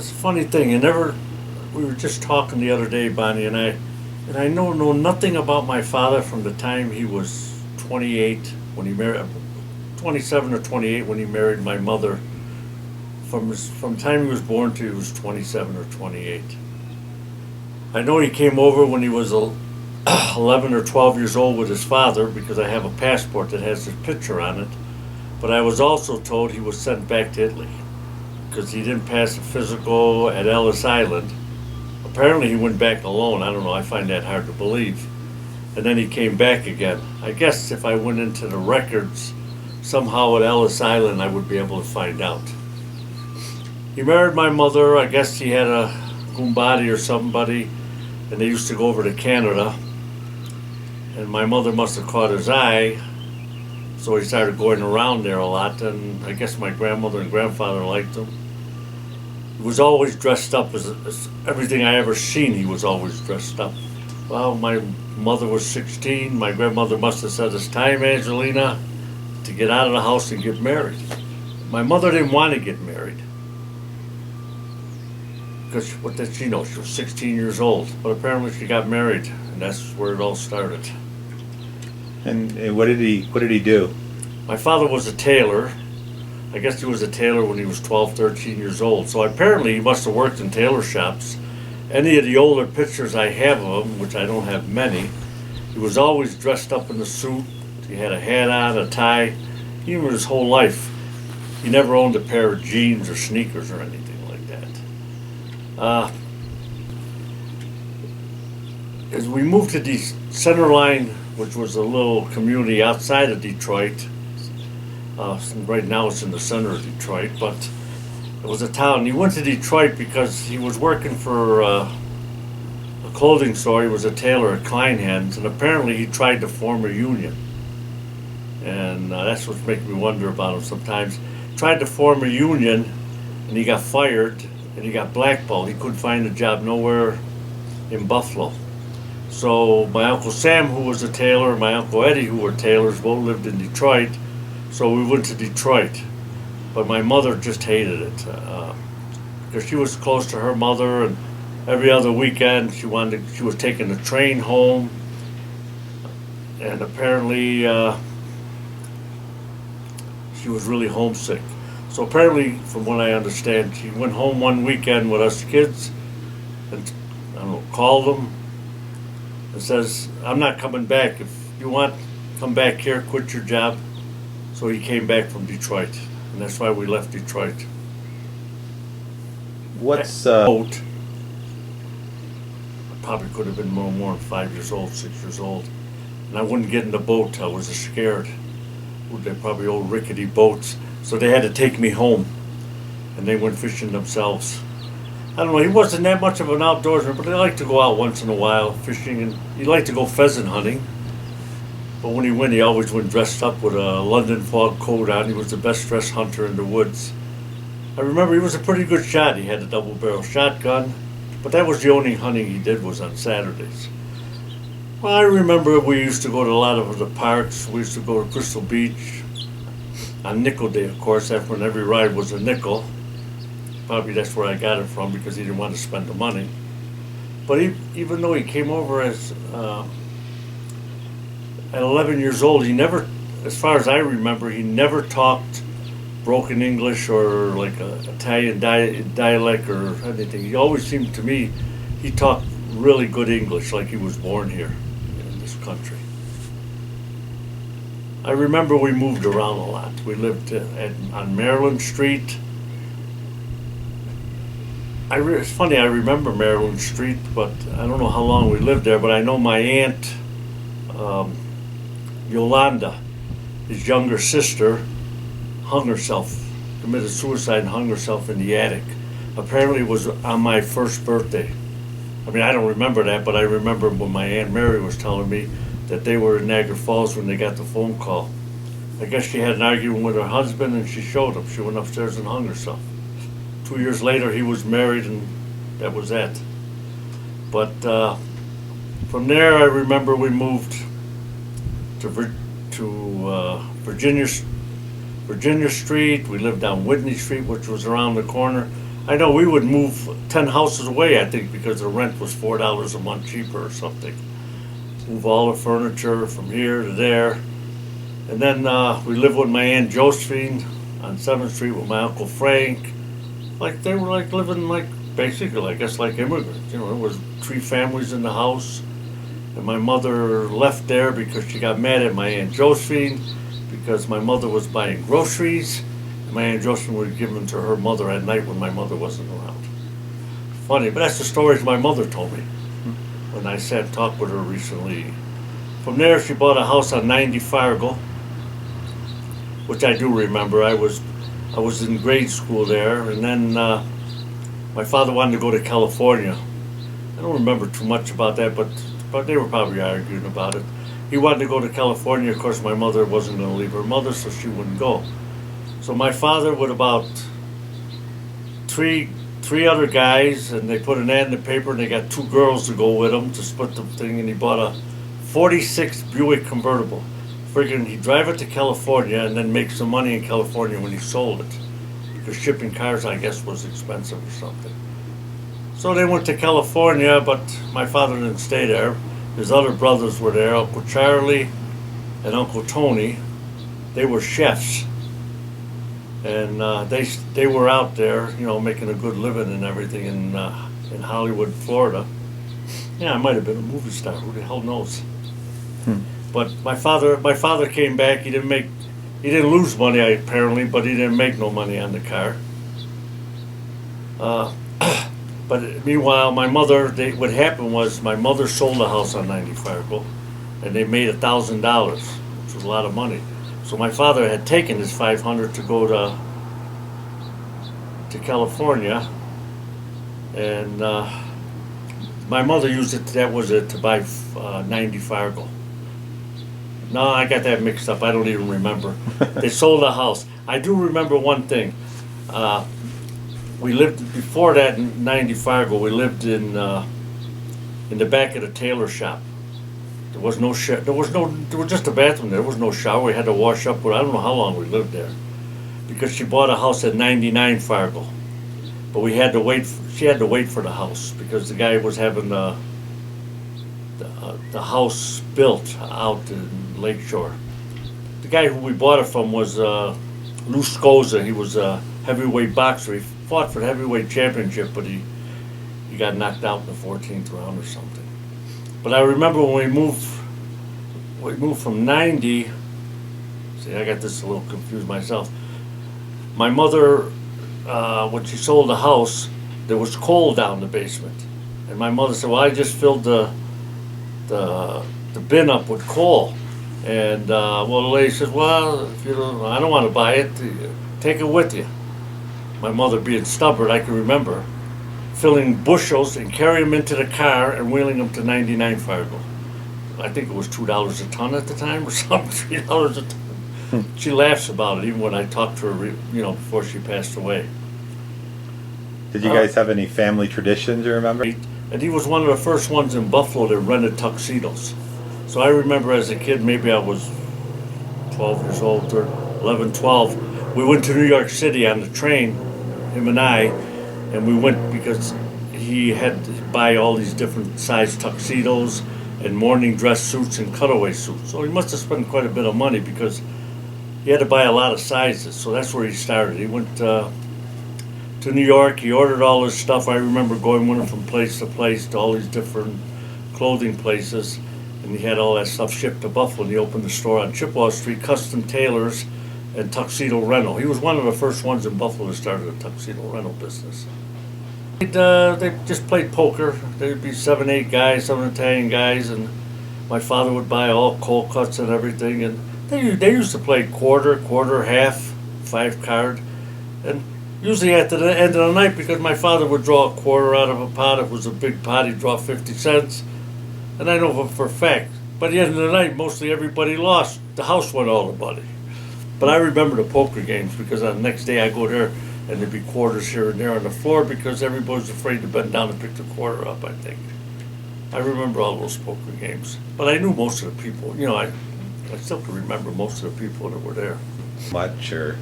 It's a funny thing. We were just talking the other day, Bonnie and I know nothing about my father from the time he was 28 when he married, 27 or 28 when he married my mother. From the time he was born to he was 27 or 28. I know he came over when he was 11 or 12 years old with his father because I have a passport that has his picture on it. But I was also told he was sent back to Italy because he didn't pass the physical at Ellis Island. Apparently he went back alone. I don't know. I find that hard to believe. And then he came back again. I guess if I went into the records somehow at Ellis Island, I would be able to find out. He married my mother. I guess he had a Gumbadi or somebody, and they used to go over to Canada. And my mother must have caught his eye, so he started going around there a lot. And I guess my grandmother and grandfather liked him. He was always dressed up as everything I ever seen. He was always dressed up. Well, my mother was 16. My grandmother must have said, "It's time, Angelina, to get out of the house and get married." My mother didn't want to get married because what did she know? She was 16 years old. But apparently she got married, and that's where it all started. And what did he do? My father was a tailor. I guess he was a tailor when he was 12, 13 years old. So apparently he must have worked in tailor shops. Any of the older pictures I have of him, which I don't have many, he was always dressed up in a suit. He had a hat on, a tie. Even his whole life, he never owned a pair of jeans or sneakers or anything like that. As we moved to the Centerline, which was a little community outside of Detroit, right now it's in the center of Detroit, but it was a town. He went to Detroit because he was working for a clothing store. He was a tailor at Kleinhans, and apparently he tried to form a union. And that's what's making me wonder about him sometimes. Tried to form a union, and he got fired, and he got blackballed. He couldn't find a job nowhere in Buffalo. So my Uncle Sam, who was a tailor, and my Uncle Eddie, who were tailors, both lived in Detroit. So we went to Detroit. But my mother just hated it because she was close to her mother, and every other weekend she was taking the train home, and apparently she was really homesick. So apparently, from what I understand, she went home one weekend with us kids, and I don't know, called them and says, "I'm not coming back. If you want, come back here, quit your job." So he came back from Detroit. And that's why we left Detroit. What's boat? I probably could have been no more than 5 years old, 6 years old, and I wouldn't get in the boat. I was scared. They're probably old rickety boats, so they had to take me home, and they went fishing themselves. I don't know. He wasn't that much of an outdoorsman, but he liked to go out once in a while fishing, and he liked to go pheasant hunting. But when he went, he always went dressed up with a London fog coat on. He was the best dressed hunter in the woods. I remember he was a pretty good shot. He had a double barrel shotgun, but that was the only hunting he did was on Saturdays. Well, I remember we used to go to a lot of the parks. We used to go to Crystal Beach on Nickel Day, of course. That's when every ride was a nickel. Probably that's where I got it from because he didn't want to spend the money. But even though he came over as at 11 years old, he never, as far as I remember, he never talked broken English or like Italian dialect or anything. He always seemed to me, he talked really good English, like he was born here in this country. I remember we moved around a lot. We lived on Maryland Street. It's funny, I remember Maryland Street, but I don't know how long we lived there, but I know my aunt, Yolanda, his younger sister, hung herself, committed suicide and hung herself in the attic. Apparently it was on my first birthday. I mean, I don't remember that, but I remember when my Aunt Mary was telling me that they were in Niagara Falls when they got the phone call. I guess she had an argument with her husband and she showed him. She went upstairs and hung herself. 2 years later, he was married and that was that. But from there, I remember we moved to Virginia Street. We lived on Whitney Street, which was around the corner. I know we would move 10 houses away, I think, because the rent was $4 a month cheaper or something. Move all the furniture from here to there. And then we lived with my Aunt Josephine on 7th Street with my Uncle Frank. Like they were like living like basically, I guess, like immigrants. You know, there was 3 families in the house. And my mother left there because she got mad at my Aunt Josephine because my mother was buying groceries. And my Aunt Josephine would give them to her mother at night when my mother wasn't around. Funny, but that's the stories my mother told me when I sat and talked with her recently. From there, she bought a house on 90 Fargo, which I do remember. I was in grade school there, and then my father wanted to go to California. I don't remember too much about that, but they were probably arguing about it. He wanted to go to California. Of course, my mother wasn't going to leave her mother, so she wouldn't go. So my father with about three other guys, and they put an ad in the paper, and they got 2 girls to go with them to split the thing, and he bought a 46 Buick convertible. Figuring he'd drive it to California and then make some money in California when he sold it. Because shipping cars, I guess, was expensive or something. So they went to California, but my father didn't stay there. His other brothers were there, Uncle Charlie and Uncle Tony. They were chefs. And they were out there, you know, making a good living and everything in Hollywood, Florida. Yeah, I might have been a movie star. Who the hell knows? But my father came back. He didn't lose money apparently, but he didn't make no money on the car. But meanwhile, my mother, what happened was my mother sold a house on 90 Fargo, and they made $1,000, which was a lot of money. So my father had taken his $500 to go to California, and my mother used it. That was it, to buy 90 Fargo. No, I got that mixed up. I don't even remember. They sold a house. I do remember one thing. We lived before that in 90 Fargo. We lived in the back of the tailor shop. There was no there was just a bathroom there. There was no shower. We had to wash up. But I don't know how long we lived there, because she bought a house at 99 Fargo. But we had to wait. She had to wait for the house because the guy was having the house built out in Lakeshore. The guy who we bought it from was Lou Scosa. He was a heavyweight boxer. He fought for the heavyweight championship, but he got knocked out in the 14th round or something. But I remember when we moved from 90. See, I got this a little confused myself. My mother, when she sold the house, there was coal down the basement, and my mother said, "Well, I just filled the bin up with coal." And well, the lady says, "Well, if you don't, I don't want to buy it. Take it with you." My mother, being stubborn, I can remember filling bushels and carrying them into the car and wheeling them to 99 Fargo. I think it was $2 a ton at the time or something, $3 a ton. She laughs about it, even when I talked to her, you know, before she passed away. Did you guys have any family traditions you remember? And he was one of the first ones in Buffalo that rented tuxedos. So I remember as a kid, maybe I was 12 years old, or 11, 12. We went to New York City on the train, him and I, and we went because he had to buy all these different size tuxedos and morning dress suits and cutaway suits. So he must have spent quite a bit of money because he had to buy a lot of sizes. So that's where he started. He went to New York. He ordered all his stuff. I remember going with him from place to place to all these different clothing places. And he had all that stuff shipped to Buffalo. And he opened the store on Chippewa Street, Custom Tailors and Tuxedo Rental. He was one of the first ones in Buffalo that started a tuxedo rental business. They just played poker. There'd be 7, 8 guys, some Italian guys, and my father would buy all cold cuts and everything. And they used to play quarter, half, 5 card. And usually at the end of the night, because my father would draw a quarter out of a pot, if it was a big pot, he'd draw 50 cents. And I know for a fact, by the end of the night, mostly everybody lost. The house went all the money. But I remember the poker games because the next day I go there and there'd be quarters here and there on the floor because everybody was afraid to bend down and pick the quarter up, I think. I remember all those poker games. But I knew most of the people. You know, I still can remember most of the people that were there. Much or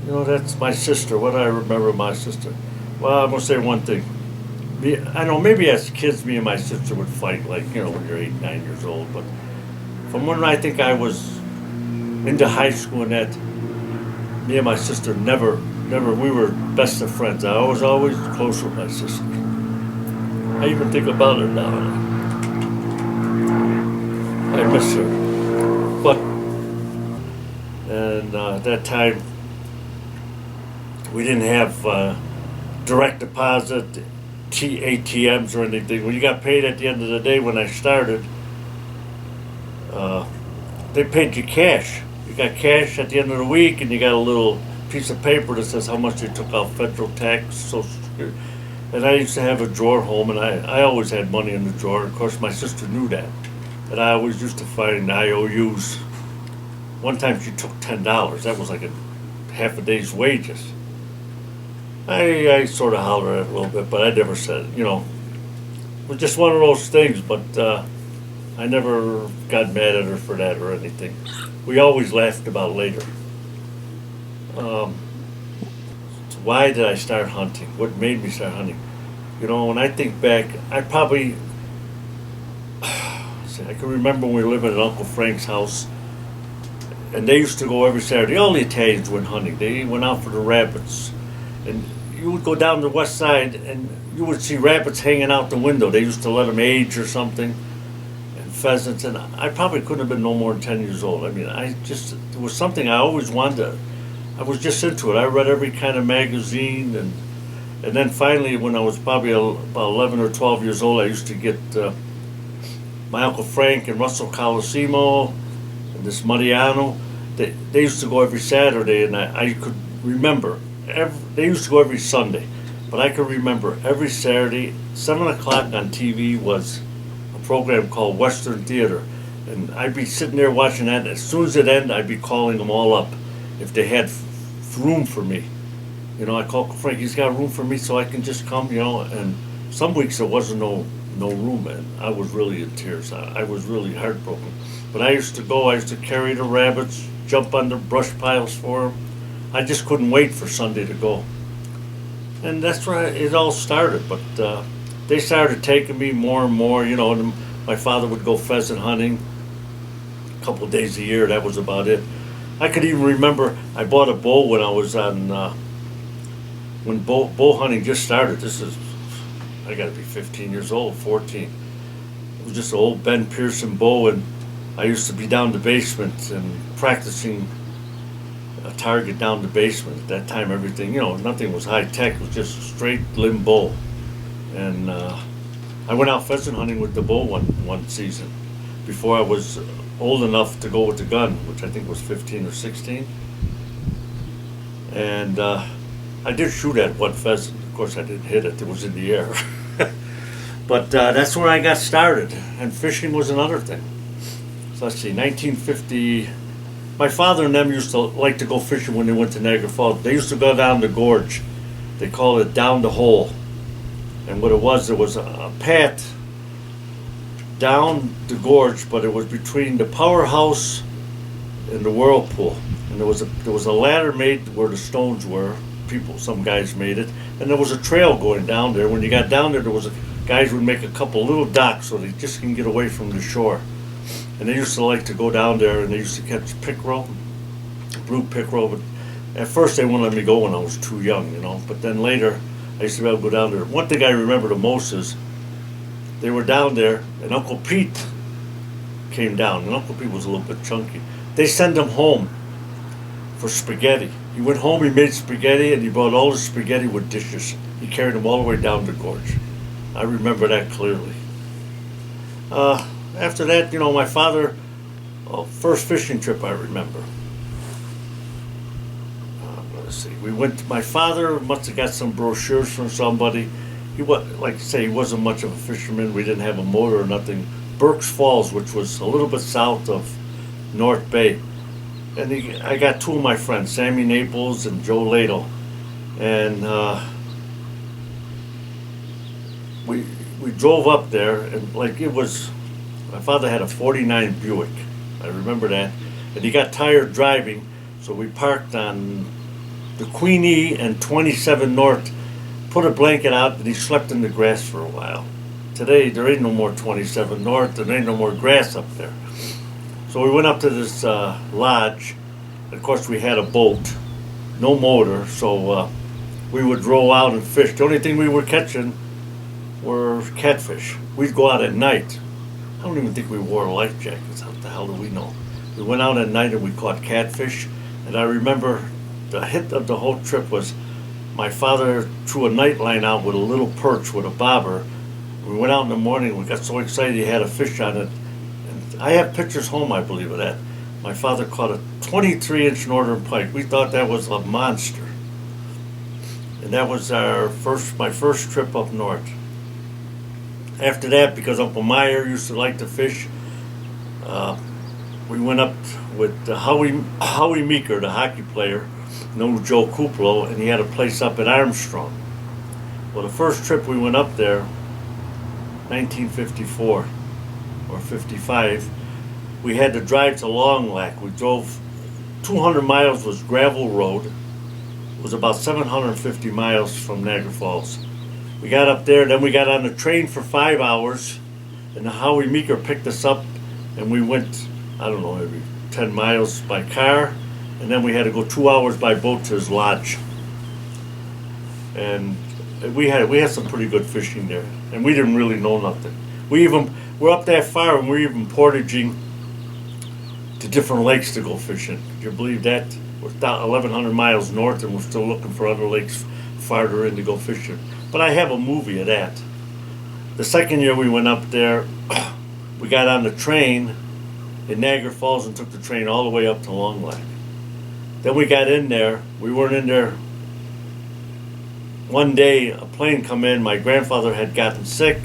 You know, that's my sister. What do I remember of my sister? Well, I'm gonna say one thing. I know maybe as kids, me and my sister would fight, like, when you're 8, 9 years old. But from when I think I was into high school and that, me and my sister never, we were best of friends. I was always close with my sister. I even think about her now. I miss her. But, and at that time, we didn't have direct deposit, ATMs or anything. When you got paid at the end of the day, when I started, they paid you cash. You got cash at the end of the week, and you got a little piece of paper that says how much they took out federal tax, Social Security. And I used to have a drawer home, and I always had money in the drawer. Of course, my sister knew that. And I always used to find IOUs. One time she took $10. That was like half a day's wages. I sort of hollered at it a little bit, but I never said it. It was just one of those things, but I never got mad at her for that or anything. We always laughed about it later. Why did I start hunting? What made me start hunting? When I think back, I can remember when we were living at Uncle Frank's house, and they used to go every Saturday. All the Italians went hunting. They went out for the rabbits. And you would go down the west side, and you would see rabbits hanging out the window. They used to let them age or something, and pheasants. And I probably couldn't have been no more than 10 years old. I mean, it was something I always wanted. I was just into it. I read every kind of magazine, and then finally, when I was probably about 11 or 12 years old, I used to get my Uncle Frank and Russell Colosimo and this Mariano. They used to go every Saturday, and I could remember. They used to go every Sunday, but I could remember every Saturday, 7 o'clock on TV was a program called Western Theater, and I'd be sitting there watching that. As soon as it ended, I'd be calling them all up if they had room for me. I called Frank, he's got room for me so I can just come, and some weeks there wasn't no room, and I was really in tears. I was really heartbroken. But I used to carry the rabbits, jump on the brush piles for them. I just couldn't wait for Sunday to go. And that's where it all started. But they started taking me more and more. My father would go pheasant hunting a couple of days a year. That was about it. I could even remember I bought a bow when I was on, when bow hunting just started. I got to be 15 years old, 14. It was just an old Ben Pearson bow, and I used to be down the basement and practicing a target down the basement. At that time, everything, nothing was high tech. It was just a straight limb bow. And I went out pheasant hunting with the bow one season before I was old enough to go with the gun, which I think was 15 or 16. And I did shoot at one pheasant. Of course, I didn't hit it. It was in the air. But that's where I got started. And fishing was another thing. So let's see, 1950. My father and them used to like to go fishing when they went to Niagara Falls. They used to go down the gorge. They call it down the hole. And what it was, there was a path down the gorge, but it was between the powerhouse and the whirlpool. And there was a ladder made where the stones were. Some guys made it. And there was a trail going down there. When you got down there, guys would make a couple little docks so they just can get away from the shore. And they used to like to go down there, and they used to catch pickerel, blue pickerel. But at first they wouldn't let me go when I was too young, But then later, I used to be able to go down there. One thing I remember the most is they were down there, and Uncle Pete came down. And Uncle Pete was a little bit chunky. They sent him home for spaghetti. He went home, he made spaghetti, and he brought all the spaghetti with dishes. He carried them all the way down the gorge. I remember that clearly. After that, my father, first fishing trip I remember. Let's see, my father must have got some brochures from somebody. He was, like I say, he wasn't much of a fisherman. We didn't have a motor or nothing. Burke's Falls, which was a little bit south of North Bay. And I got two of my friends, Sammy Naples and Joe Ladle. And we drove up there, and my father had a 49 Buick. I remember that. And he got tired driving, so we parked on the Queenie and 27 North, put a blanket out, and he slept in the grass for a while. Today, there ain't no more 27 North, there ain't no more grass up there. So we went up to this lodge. Of course, we had a boat, no motor, so we would row out and fish. The only thing we were catching were catfish. We'd go out at night. I don't even think we wore life jackets. How the hell do we know? We went out at night and we caught catfish. And I remember the hit of the whole trip was my father threw a night line out with a little perch with a bobber. We went out in the morning. We got so excited he had a fish on it. And I have pictures home, I believe, of that. My father caught a 23-inch northern pike. We thought that was a monster. And that was my first trip up north. After that, because Uncle Meyer used to like to fish, we went up with Howie Meeker, the hockey player, known as Joe Kuplo, and he had a place up in Armstrong. Well, the first trip we went up there, 1954 or 55, we had to drive to Long Lake. We drove 200 miles was gravel road. It was about 750 miles from Niagara Falls. We got up there, then we got on the train for 5 hours, and the Howie Meeker picked us up, and we went, I don't know, maybe 10 miles by car, and then we had to go 2 hours by boat to his lodge. And we had some pretty good fishing there, and we didn't really know nothing. We're up that far, and we're even portaging to different lakes to go fishing. Do you believe that? We're down 1,100 miles north, and we're still looking for other lakes farther in to go fishing. But I have a movie of that. The second year we went up there, we got on the train in Niagara Falls and took the train all the way up to Long Lake. Then we got in there. We weren't in there. One day, a plane come in. My grandfather had gotten sick,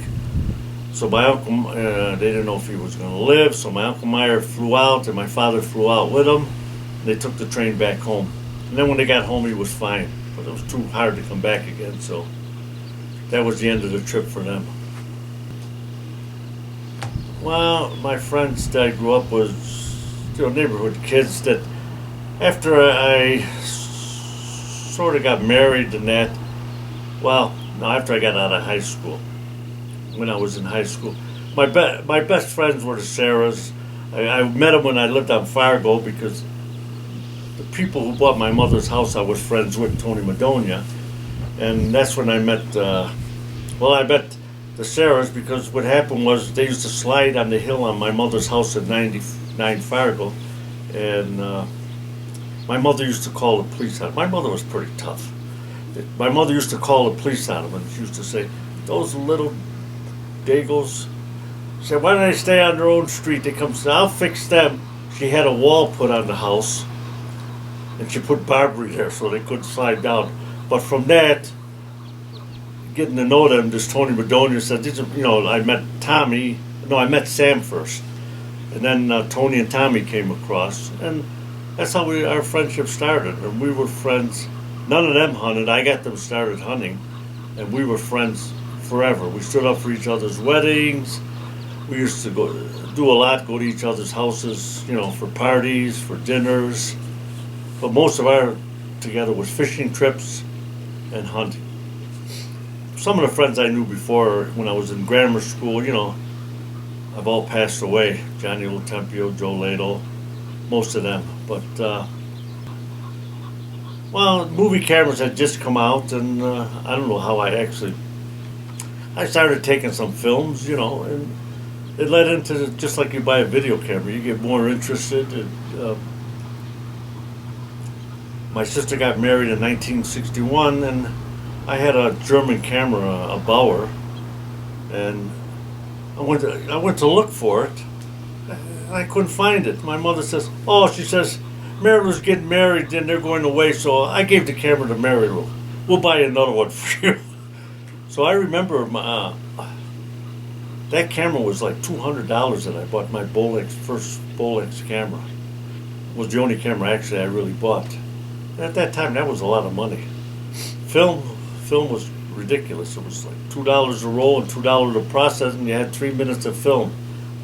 so my uncle, they didn't know if he was going to live, so my Uncle Meyer flew out, and my father flew out with him. And they took the train back home. And then when they got home, he was fine, but it was too hard to come back again, so that was the end of the trip for them. Well, my friends that I grew up with, neighborhood kids that after I sort of got married and that, well, no, after I got out of high school, when I was in high school, my best friends were the Sarahs. I met them when I lived on Fargo because the people who bought my mother's house I was friends with, Tony Madonia. And that's when I met, I met the Sarahs because what happened was they used to slide on the hill on my mother's house at 99 Fargo. And my mother used to call the police on them. My mother was pretty tough. My mother used to call the police on them and she used to say, those little dagos, she said, why don't they stay on their own street? They come, I'll fix them. She had a wall put on the house and she put Barbary there so they couldn't slide down. But from that, getting to know them, this Tony Madonia said, I met Tommy. No, I met Sam first. And then Tony and Tommy came across. And that's how our friendship started. And we were friends. None of them hunted. I got them started hunting. And we were friends forever. We stood up for each other's weddings. We used to go to each other's houses, for parties, for dinners. But most of our together was fishing trips and hunting. Some of the friends I knew before when I was in grammar school, have all passed away. Johnny Lotempio, Joe Ladle, most of them. But, movie cameras had just come out, and I don't know how I started taking some films, and it led into just like you buy a video camera. You get more interested. And, my sister got married in 1961, and I had a German camera, a Bauer, and I went to look for it. And I couldn't find it. My mother says, she says, Marilu's getting married, and they're going away, so I gave the camera to Marilu. We'll buy another one for you. So I remember that camera was like $200 that I bought. My first Bolex camera. It was the only camera actually I really bought. And at that time, that was a lot of money. Film was ridiculous. It was like $2 a roll and $2 to process, and you had 3 minutes of film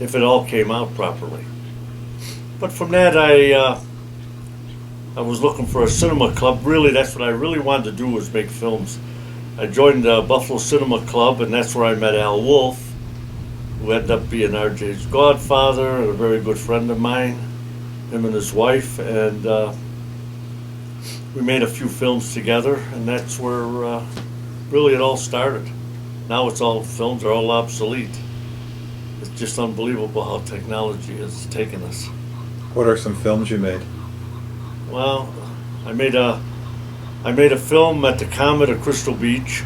if it all came out properly. But from that, I was looking for a cinema club. Really, that's what I really wanted to do, was make films. I joined the Buffalo Cinema Club, and that's where I met Al Wolf, who ended up being RJ's godfather and a very good friend of mine, him and his wife, and we made a few films together, and that's where really it all started. Now films are all obsolete. It's just unbelievable how technology has taken us. What are some films you made? Well, I made a film at the Comet at Crystal Beach,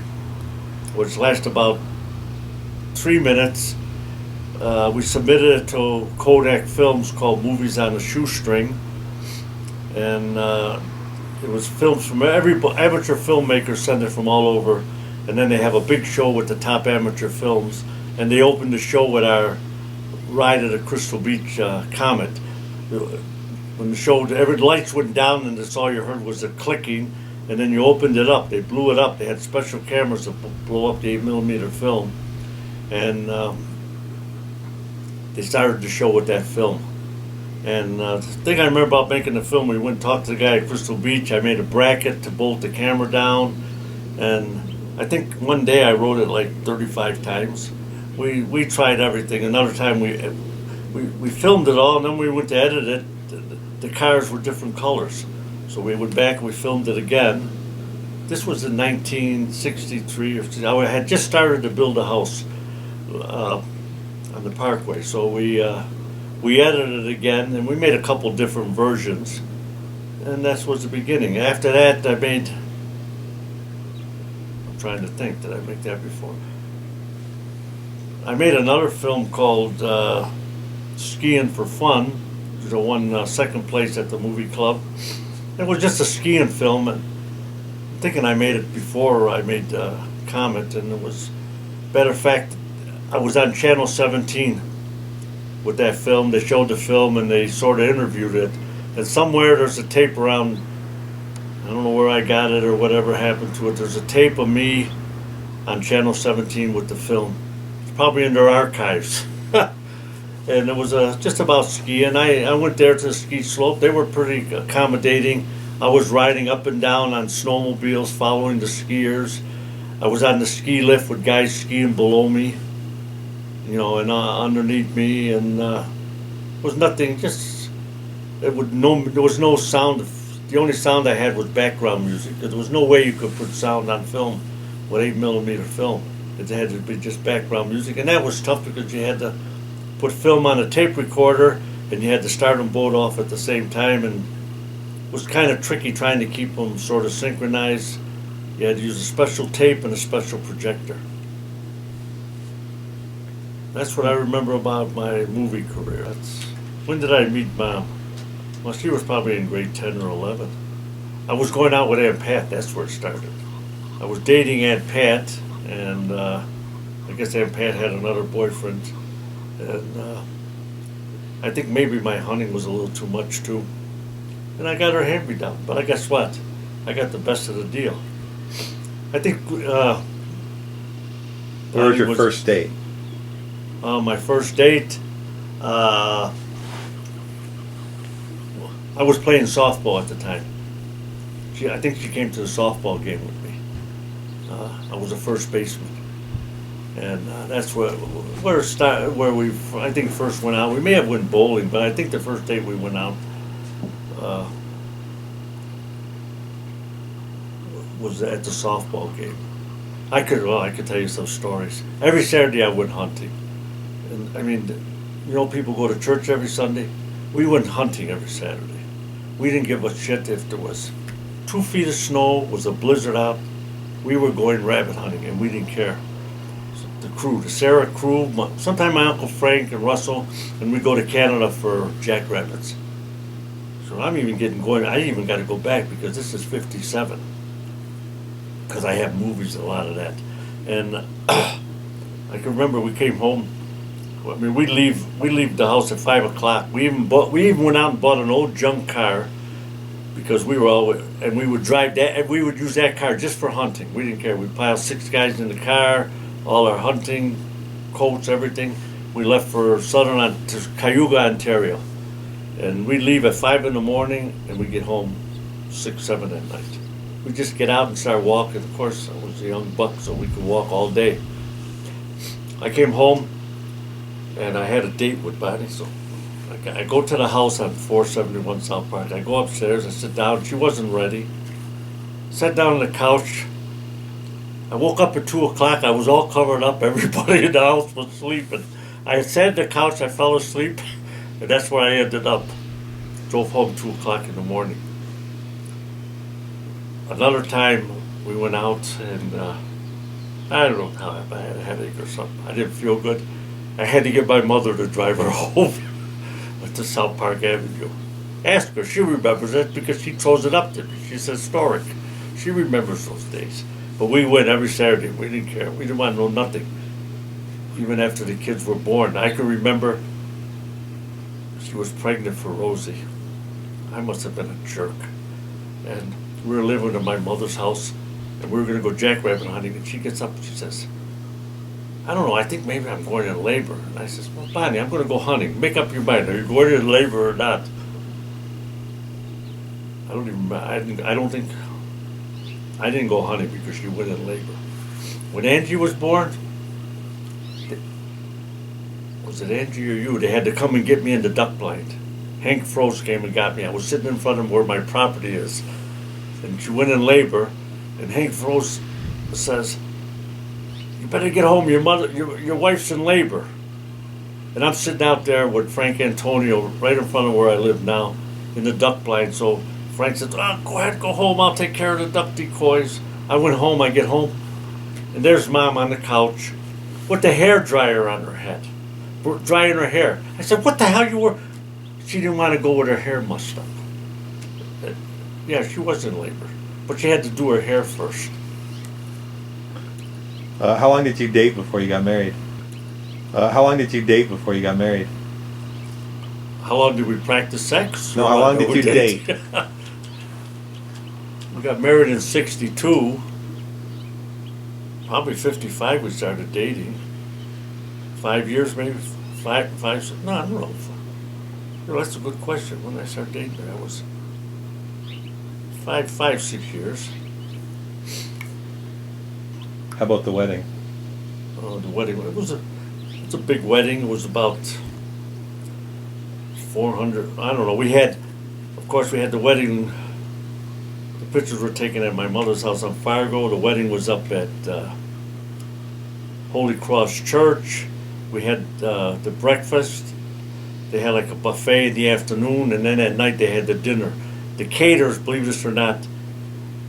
which lasted about 3 minutes. We submitted it to Kodak Films, called Movies on a Shoestring, and it was films from every amateur filmmakers send it from all over, and then they have a big show with the top amateur films, and they opened the show with our ride at the Crystal Beach Comet. When the show, the lights went down and that's all you heard was the clicking, and then you opened it up. They blew it up. They had special cameras to blow up the 8mm film, and they started the show with that film. And the thing I remember about making the film, we went and talked to the guy at Crystal Beach. I made a bracket to bolt the camera down, and I think one day I wrote it like 35 times. We tried everything. Another time we filmed it all, and then we went to edit it. The cars were different colors, so we went back and we filmed it again. This was in 1963 or I had just started to build a house on the Parkway, so we edited it again, and we made a couple different versions, and that was the beginning. After that, I'm trying to think, did I make that before? I made another film called Skiing for Fun, which won second place at the movie club. It was just a skiing film, and I'm thinking I made it before I made Comet, and it was, matter of fact, I was on Channel 17 with that film. They showed the film and they sort of interviewed it, and somewhere there's a tape around, I don't know where I got it or whatever happened to it, there's a tape of me on Channel 17 with the film. It's probably in their archives. And it was just about skiing. I went there to the ski slope. They were pretty accommodating. I was riding up and down on snowmobiles following the skiers. I was on the ski lift with guys skiing below me, and underneath me, and was nothing, just, there was no sound. The only sound I had was background music, because there was no way you could put sound on film with 8mm film. It had to be just background music, and that was tough because you had to put film on a tape recorder, and you had to start them both off at the same time, and it was kind of tricky trying to keep them sort of synchronized. You had to use a special tape and a special projector. That's what I remember about my movie career. When did I meet Mom? Well, she was probably in grade 10 or 11. I was going out with Aunt Pat. That's where it started. I was dating Aunt Pat, and I guess Aunt Pat had another boyfriend. And I think maybe my hunting was a little too much too. And I got her hand-me-down. But I guess what? I got the best of the deal. I think... Where was your first date? My first date... I was playing softball at the time. I think she came to the softball game with me. I was a first baseman. And that's where we I think first went out. We may have went bowling, but I think the first date we went out was at the softball game. I could tell you some stories. Every Saturday I went hunting, and I mean, people go to church every Sunday. We went hunting every Saturday. We didn't give a shit if there was 2 feet of snow, was a blizzard out. We were going rabbit hunting, and we didn't care. The crew, the Sarah crew, sometimes my Uncle Frank and Russell, and we go to Canada for jackrabbits. So I'm even getting going. I even got to go back because this is 57. Because I have movies, a lot of that. And I can remember we came home. I mean, we leave the house at 5 o'clock. We even went out and bought an old junk car because we would drive that, and we would use that car just for hunting. We didn't care. We'd pile 6 guys in the car, all our hunting coats, everything. We left for to Cayuga, Ontario, and we'd leave at 5 in the morning, and we'd get home 6, 7 at night. We just get out and start walking. Of course, I was a young buck, so we could walk all day. I came home, and I had a date with Bonnie, so I go to the house on 471 South Park. I go upstairs, I sit down. She wasn't ready. Sat down on the couch. I woke up at 2 o'clock. I was all covered up. Everybody in the house was sleeping. I sat on the couch. I fell asleep, and that's where I ended up. Drove home 2 o'clock in the morning. Another time, we went out, and I don't know how I had a headache or something. I didn't feel good. I had to get my mother to drive her home to South Park Avenue. Ask her. She remembers it because she throws it up to me. She's historic. She remembers those days. But we went every Saturday. We didn't care. We didn't want to know nothing. Even after the kids were born. I can remember she was pregnant for Rosie. I must have been a jerk. And we were living in my mother's house, and we were going to go jackrabbit hunting, and she gets up and she says, I don't know, I think maybe I'm going in labor. And I says, well, Bonnie, I'm going to go hunting. Make up your mind. Are you going in labor or not? I don't even, I don't think, I didn't go hunting because she went in labor. When Angie was born, was it Angie or you? They had to come and get me in the duck blind. Hank Frost came and got me. I was sitting in front of him where my property is. And she went in labor, and Hank Frost says, you better get home, your wife's in labor. And I'm sitting out there with Frank Antonio right in front of where I live now in the duck blind. So Frank said, oh, go ahead, go home, I'll take care of the duck decoys. I went home, I get home, and there's Mom on the couch with the hair dryer on her head, drying her hair. I said, what the hell you were? She didn't want to go with her hair mussed up. Yeah, she was in labor, but she had to do her hair first. How long did you date before you got married? How long did you date before you got married? How long did we practice sex? No, how long did you date? We got married in 62. Probably 55 we started dating. 5 years maybe? Five, no, I don't know. You know, that's a good question. When I started dating her, I was 6 years. How about the wedding? Oh, the wedding. It was a big wedding. It was about 400. I don't know. Of course, we had the wedding. The pictures were taken at my mother's house on Fargo. The wedding was up at Holy Cross Church. We had the breakfast. They had like a buffet in the afternoon, and then at night they had the dinner. The caterers, believe this or not,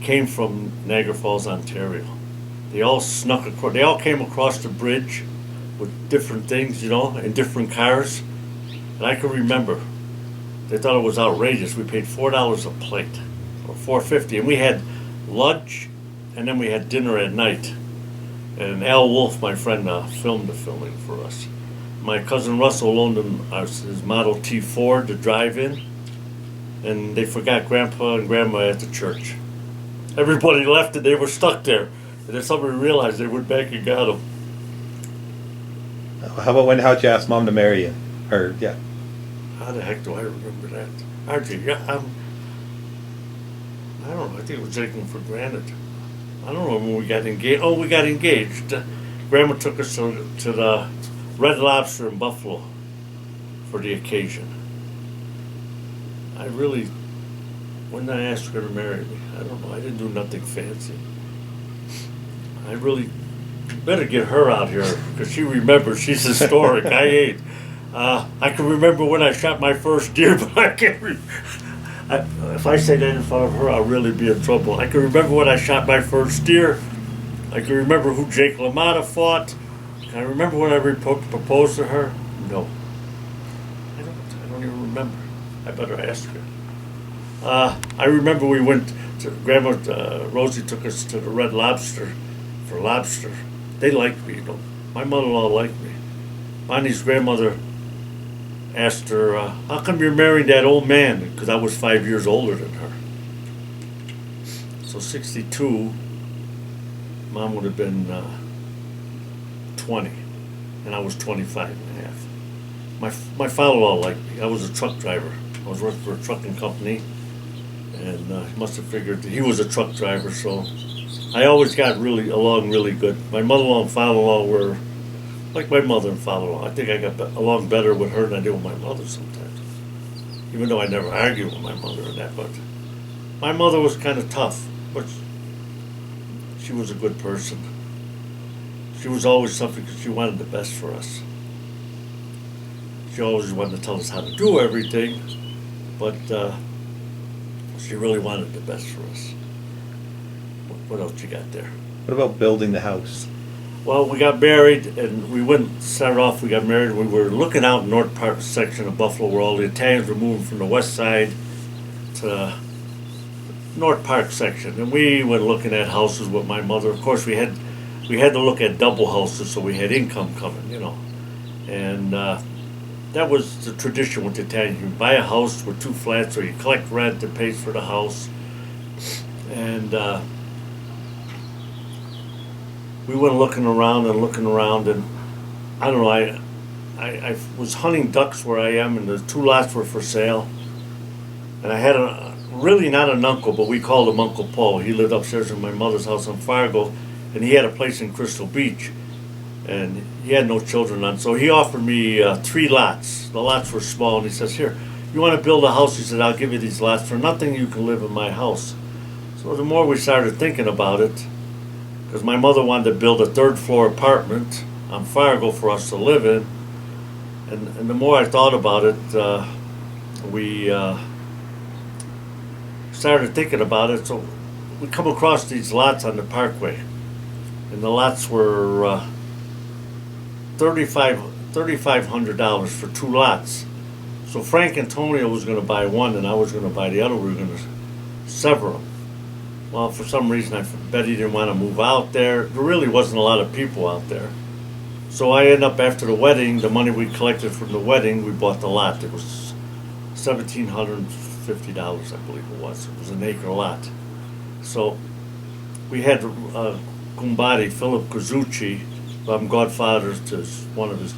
came from Niagara Falls, Ontario. They all snuck across. They all came across the bridge with different things, in different cars. And I can remember, they thought it was outrageous. We paid $4 a plate, or $4.50, and we had lunch, and then we had dinner at night. And Al Wolf, my friend, filmed the filming for us. My cousin Russell loaned him his Model T Ford to drive in, and they forgot Grandpa and Grandma at the church. Everybody left, and they were stuck there. And then somebody realized, they went back and got them. How about how'd you ask Mom to marry you? Or, yeah. How the heck do I remember that? Archie, yeah, I don't know. I think it was taken for granted. I don't know when we got engaged. Oh, we got engaged. Grandma took us to the Red Lobster in Buffalo for the occasion. When did I ask her to marry me? I don't know. I didn't do nothing fancy. I really better get her out here because she remembers. She's historic. I ain't. I can remember when I shot my first deer, but I can't if I say that in front of her, I'll really be in trouble. I can remember when I shot my first deer. I can remember who Jake LaMotta fought. Can I remember when I proposed to her? No. I don't even remember. I better ask her. I remember we went to Grandma Rosie took us to the Red Lobster for lobster. They liked me, My mother-in-law liked me. Bonnie's grandmother asked her, how come you're marrying that old man? Because I was 5 years older than her. So 62, Mom would have been 20, and I was 25 and a half. My father-in-law liked me. I was a truck driver. I was working for a trucking company, and he must have figured he was a truck driver. So I always got along really good. My mother-in-law and father-in-law were like my mother and father-in-law. I think I got along better with her than I did with my mother sometimes, even though I never argued with my mother or that. But my mother was kind of tough, but she was a good person. She was always something because she wanted the best for us. She always wanted to tell us how to do everything, but she really wanted the best for us. What else you got there? What about building the house? Well, we got married, and started off, we got married, we were looking out in North Park section of Buffalo where all the Italians were moving from the west side to North Park section. And we went looking at houses with my mother. Of course, we had to look at double houses so we had income coming, And that was the tradition with the Italians. You buy a house with 2 flats, or you collect rent that pays for the house. And we went looking around, and I don't know, I was hunting ducks where I am, and the 2 lots were for sale. And I had really not an uncle, but we called him Uncle Paul. He lived upstairs in my mother's house in Fargo, and he had a place in Crystal Beach. And he had no children on, so he offered me 3 lots. The lots were small, and he says, "Here, you want to build a house?" He said, "I'll give you these lots for nothing. You can live in my house." So the more we started thinking about it, because my mother wanted to build a 3rd-floor apartment on Fargo for us to live in, and the more I thought about it, we started thinking about it. So we come across these lots on the Parkway, and the lots were $3,500 for 2 lots. So Frank Antonio was going to buy one, and I was going to buy the other. We were going to sever them. Well, for some reason, I bet he didn't want to move out there. There really wasn't a lot of people out there. So I ended up, after the wedding, the money we collected from the wedding, we bought the lot. It was $1,750, I believe it was. It was an acre lot. So we had Gumbati, Philip Kazuchi. I'm godfather to one of his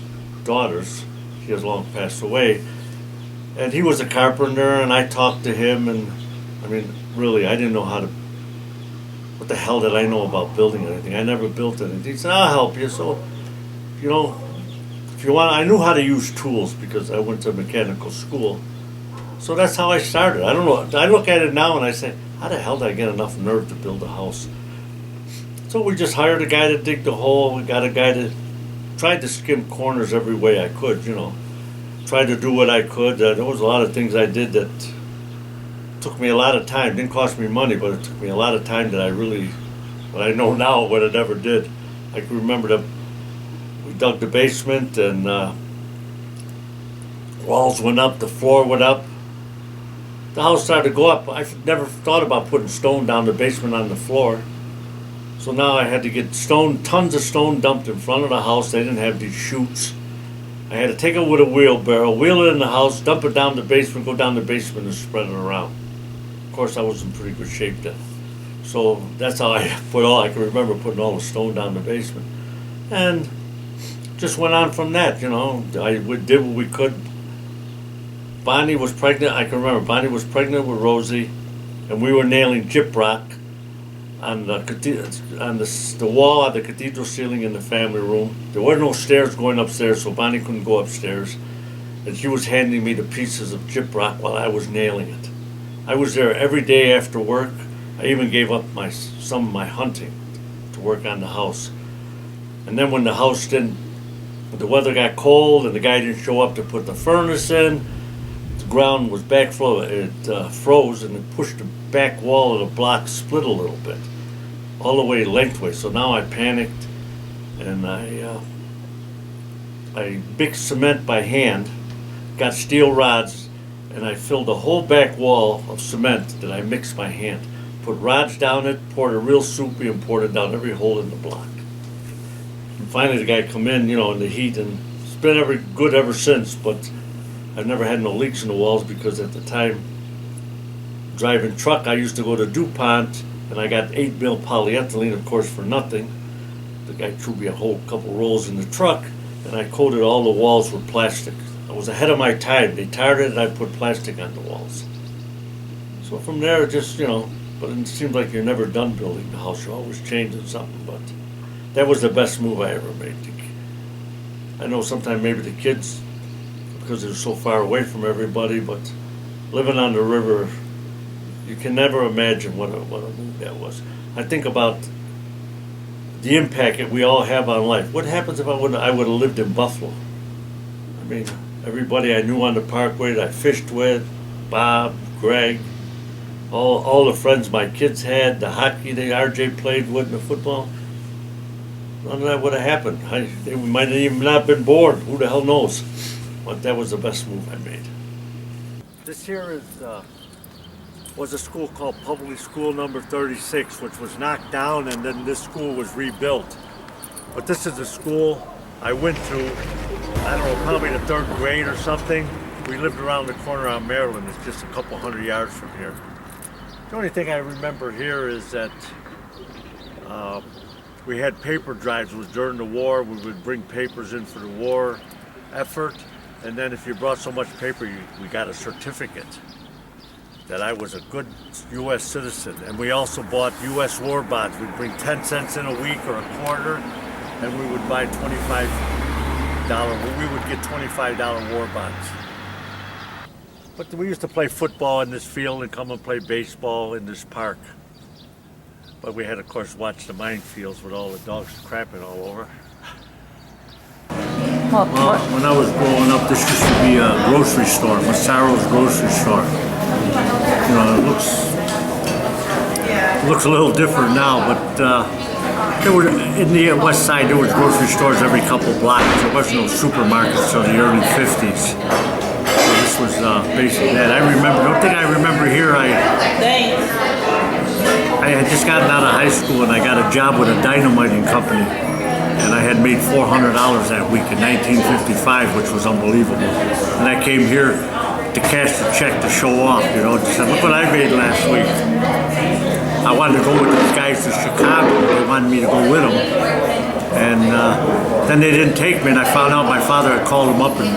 daughters. He has long passed away. And he was a carpenter, and I talked to him, and I mean, really, I didn't know what the hell did I know about building anything? I never built anything. He said, "I'll help you." So, if you want, I knew how to use tools because I went to mechanical school. So that's how I started. I don't know. I look at it now and I say, how the hell did I get enough nerve to build a house? So we just hired a guy to dig the hole. We got a guy to tried to skim corners every way I could, Tried to do what I could. There was a lot of things I did that took me a lot of time. Didn't cost me money, but it took me a lot of time that I know now what I never did. I can remember that we dug the basement, and walls went up, the floor went up. The house started to go up. I never thought about putting stone down the basement on the floor. So now I had to get tons of stone dumped in front of the house. They didn't have these chutes. I had to take it with a wheelbarrow, wheel it in the house, dump it down the basement, go down the basement and spread it around. Of course, I was in pretty good shape then. So that's how I can remember putting all the stone down the basement. And just went on from that, we did what we could. Bonnie was pregnant. I can remember Bonnie was pregnant with Rosie, and we were nailing gyprock on the wall of the cathedral ceiling in the family room. There were no stairs going upstairs, so Bonnie couldn't go upstairs. And she was handing me the pieces of gyprock while I was nailing it. I was there every day after work. I even gave up some of my hunting to work on the house. And then when the weather got cold and the guy didn't show up to put the furnace in, the ground was backflow. It froze, and it pushed the back wall of the block split a little bit, all the way lengthways. So now I panicked, and I mixed cement by hand, got steel rods, and I filled the whole back wall of cement that I mixed by hand. Put rods down it, poured it real soupy, and poured it down every hole in the block. And finally the guy come in, in the heat, and it's been good ever since, but I've never had no leaks in the walls because at the time, driving truck, I used to go to DuPont, and I got 8 mil polyethylene, of course, for nothing. The guy threw me a whole couple rolls in the truck, and I coated all the walls with plastic. I was ahead of my time. They tarred it, and I put plastic on the walls. So from there, just, but it seems like you're never done building the house. You're always changing something. But that was the best move I ever made. I know sometimes maybe the kids, because they're so far away from everybody, but living on the river, you can never imagine what a move that was. I think about the impact that we all have on life. What happens if I would have lived in Buffalo? I mean, everybody I knew on the Parkway that I fished with, Bob, Greg, all the friends my kids had, the hockey that RJ played with, and the football. None of that would have happened. They might have even not been born. Who the hell knows? But that was the best move I made. This here was a school called Public School Number 36, which was knocked down, and then this school was rebuilt. But this is the school I went to, I don't know, probably the 3rd grade or something. We lived around the corner on Maryland. It's just a couple hundred yards from here. The only thing I remember here is that we had paper drives. It was during the war. We would bring papers in for the war effort. And then if you brought so much paper, we got a certificate that I was a good U.S. citizen. And we also bought U.S. war bonds. We'd bring 10 cents in a week or a quarter, and we would buy $25. We would get $25 war bonds. But we used to play football in this field and come and play baseball in this park. But we had, of course, watch the minefields with all the dogs crapping all over. Well, when I was growing up, this used to be a grocery store, Massaro's grocery store. It looks a little different now, but there were, in the west side, there was grocery stores every couple blocks. There was no supermarkets until the early 50s. So this was basically that. The only thing I remember here, I had just gotten out of high school and I got a job with a dynamiting company. And I had made $400 that week in 1955, which was unbelievable. And I came here to cash the check to show off, just said, look what I made last week. I wanted to go with these guys to Chicago. They wanted me to go with them. And then they didn't take me, and I found out my father had called them up, and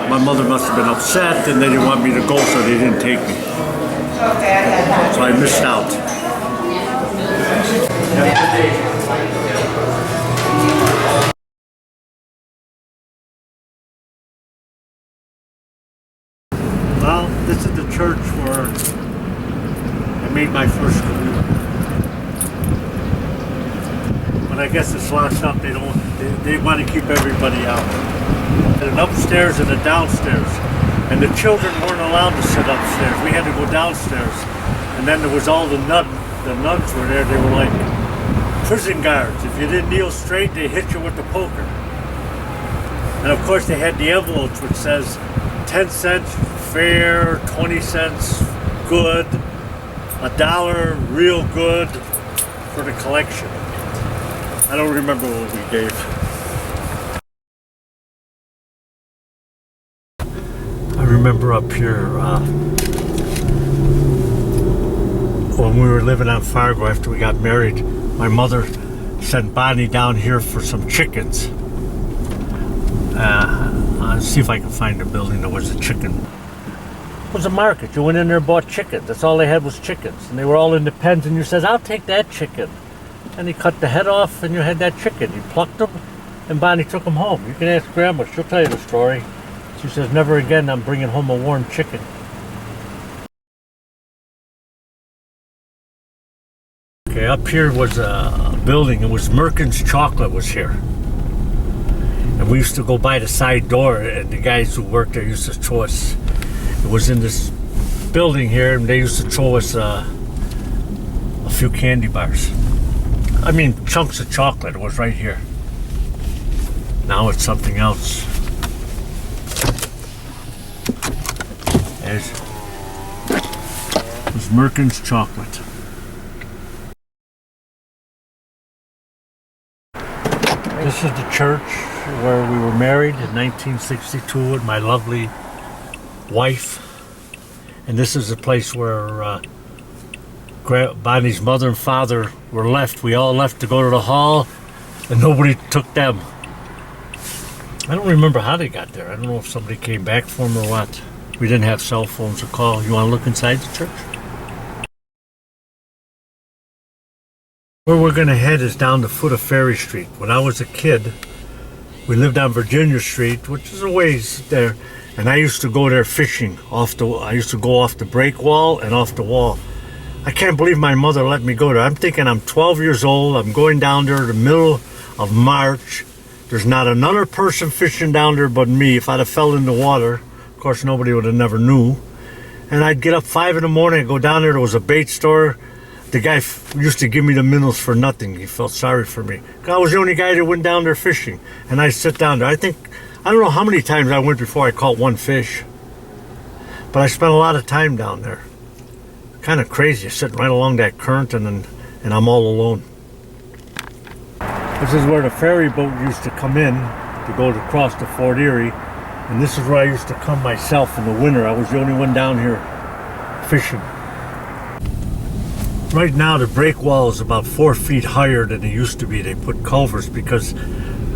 my mother must have been upset, and they didn't want me to go, so they didn't take me. So I missed out. Well, this is the church where I made my first communion. But I guess it's locked up. They want to keep everybody out. And an upstairs and a downstairs. And the children weren't allowed to sit upstairs. We had to go downstairs. And then there was all the nuns were there. They were like prison guards. If you didn't kneel straight, they hit you with the poker. And of course they had the envelopes which says 10 cents fair, 20 cents good, $1 real good for the collection. I don't remember what we gave. I remember up here when we were living on Fargo after we got married, my mother sent Bonnie down here for some chickens. See if I can find a building that was a chicken. It was a market. You went in there and bought chickens. That's all they had was chickens. And they were all in the pens, and you said, I'll take that chicken. And he cut the head off, and you had that chicken. You plucked them, and Bonnie took them home. You can ask Grandma. She'll tell you the story. She says, never again I'm bringing home a warm chicken. Okay, up here was a building. It was Merkin's Chocolate was here. And we used to go by the side door, and the guys who worked there used to show us. It was in this building here, and they used to throw us a few candy bars. I mean, chunks of chocolate. It was right here. Now it's something else. It was Merkin's Chocolate. This is the church where we were married in 1962 with my lovely wife. And this is the place where Bonnie's mother and father were left. We all left to go to the hall, and nobody took them. I don't remember how they got there. I don't know if somebody came back for them or what. We didn't have cell phones to call. You want to look inside the church? Where we're gonna head is down the foot of Ferry Street. When I was a kid, we lived on Virginia Street, which is a ways there, and I used to go there fishing. I used to go off the break wall and off the wall. I can't believe my mother let me go there. I'm thinking I'm 12 years old. I'm going down there in the middle of March. There's not another person fishing down there but me. If I'd have fell in the water, of course nobody would have never knew. And I'd get up 5 in the morning and go down there. There was a bait store. The guy used to give me the minnows for nothing. He felt sorry for me. I was the only guy that went down there fishing. And I sit down there. I don't know how many times I went before I caught one fish. But I spent a lot of time down there. Kind of crazy, sitting right along that current and I'm all alone. This is where the ferry boat used to come in to go across to Fort Erie. And this is where I used to come myself in the winter. I was the only one down here fishing. Right now the break wall is about 4 feet higher than it used to be. They put culverts because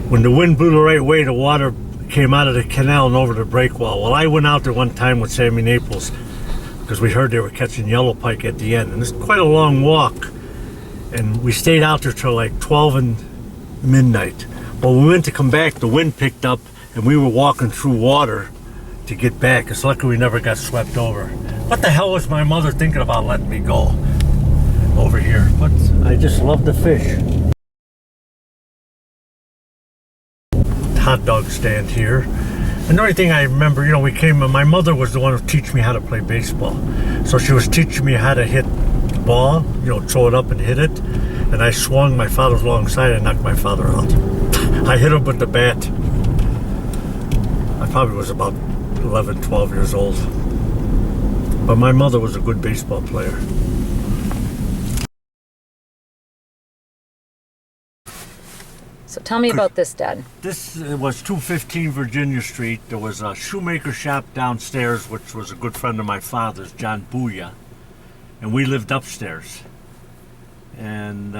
when the wind blew the right way, the water came out of the canal and over the break wall. Well, I went out there one time with Sammy Naples because we heard they were catching yellow pike at the end. And it's quite a long walk. And we stayed out there till like 12 and midnight. But when we went to come back, the wind picked up and we were walking through water to get back. It's lucky we never got swept over. What the hell was my mother thinking about letting me go over here? But I just love to fish. Hot dog stand here. And the only thing I remember, my mother was the one who taught me how to play baseball. So she was teaching me how to hit the ball, throw it up and hit it. And I swung my father's alongside and knocked my father out. I hit him with the bat. I probably was about 11, 12 years old. But my mother was a good baseball player. So tell me about this, Dad. This was 215 Virginia Street. There was a shoemaker shop downstairs, which was a good friend of my father's, John Booya. And we lived upstairs. And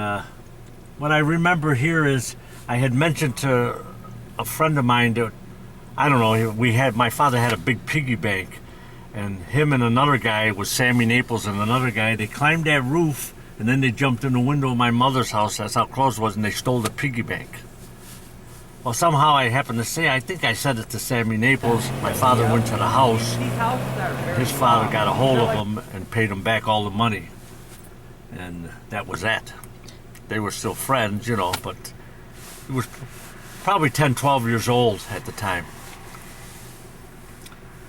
what I remember here is I had mentioned to a friend of mine that, I don't know, my father had a big piggy bank. And him and another guy was Sammy Naples and another guy. They climbed that roof and then they jumped in the window of my mother's house. That's how close it was, and they stole the piggy bank. Well, somehow I happened to say, I think I said it to Sammy Naples. My father went to the house. His father got a hold of him and paid him back all the money. And that was that. They were still friends, but he was probably 10, 12 years old at the time.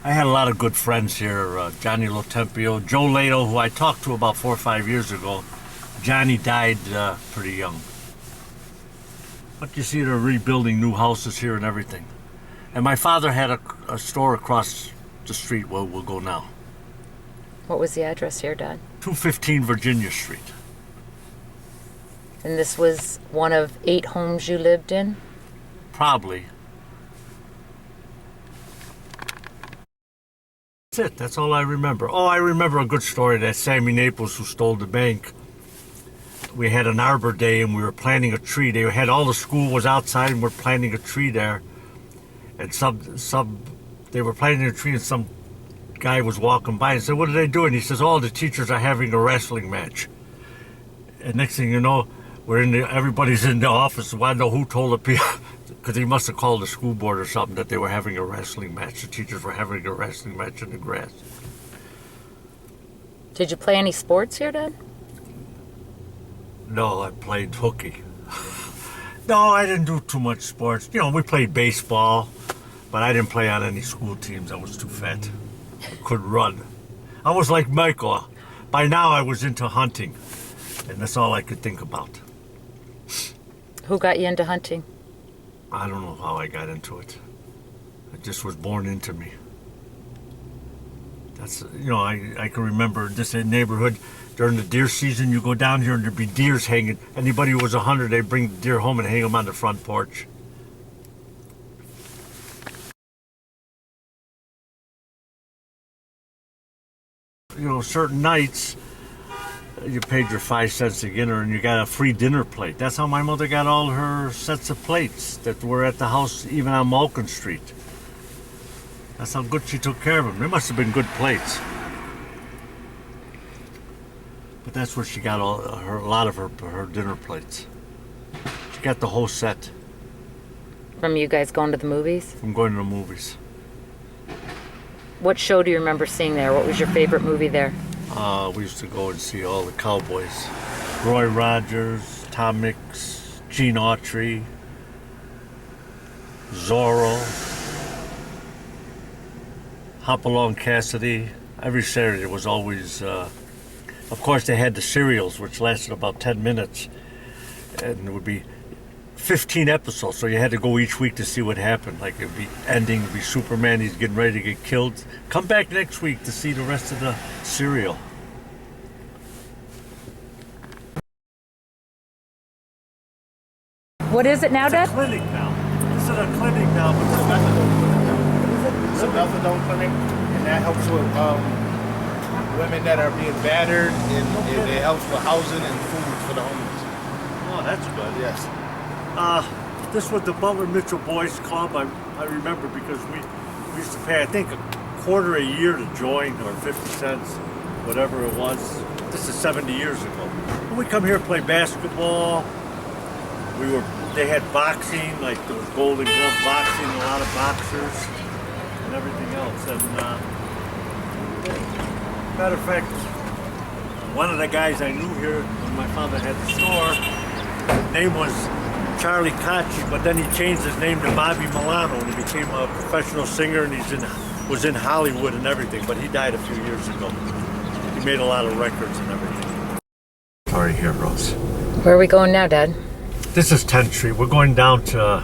I had a lot of good friends here. Johnny Lotempio, Joe Lato, who I talked to about 4 or 5 years ago. Johnny died pretty young. But you see, they're rebuilding new houses here and everything. And my father had a store across the street where we'll go now. What was the address here, Dad? 215 Virginia Street. And this was one of 8 homes you lived in? Probably. That's it. That's all I remember. Oh, I remember a good story that Sammy Naples, who stole the bank. We had an Arbor Day and we were planting a tree. They had all the school was outside and we're planting a tree there. And they were planting a tree and some guy was walking by and said, "What are they doing?" He says, "Oh, the teachers are having a wrestling match." And next thing you know, everybody's in the office. I don't know who told the people, because he must have called the school board or something, that they were having a wrestling match. The teachers were having a wrestling match in the grass. Did you play any sports here, Dad? No, I played hooky. No, I didn't do too much sports. We played baseball, but I didn't play on any school teams. I was too fat. I couldn't run. I was like Michael. By now I was into hunting, and that's all I could think about. Who got you into hunting? I don't know how I got into it. It just was born into me. That's, I can remember this neighborhood. During the deer season, you go down here and there'd be deers hanging. Anybody who was a hunter, they'd bring the deer home and hang them on the front porch. Certain nights, you paid your 5 cents a dinner and you got a free dinner plate. That's how my mother got all her sets of plates that were at the house, even on Malkin Street. That's how good she took care of them. They must have been good plates. But that's where she got a lot of her dinner plates. She got the whole set From you guys going to the movies? from going to the movies. What show do you remember seeing there? What was your favorite movie there? We used to go and see all the cowboys. Roy Rogers, Tom Mix, Gene Autry, Zorro, Hopalong Cassidy. Every Saturday was always, of course they had the serials, which lasted about 10 minutes. And it would be 15 episodes, so you had to go each week to see what happened. Like it'd be ending, it'd be Superman, he's getting ready to get killed. Come back next week to see the rest of the serial. What is it now, Dad? Clinic now. This is a clinic now, but It's a methadone clinic, and that helps with women that are being battered, and it helps with housing and food for the homeless. oh, that's good. Yes. This was the Butler Mitchell Boys Club. I remember because we used to pay, I think, $1 a year to join, or 50 cents, whatever it was. This is 70 years ago. And we come here and play basketball. They had boxing, like there was Golden Glove boxing, a lot of boxers, and everything else. And matter of fact, one of the guys I knew here when my father had the store, his name was Charlie Cacci, but then he changed his name to Bobby Milano and he became a professional singer, and was in Hollywood and everything, but he died a few years ago. He made a lot of records and everything. Sorry here, Rose. Where are we going now, Dad? This is 10th Street. We're going down to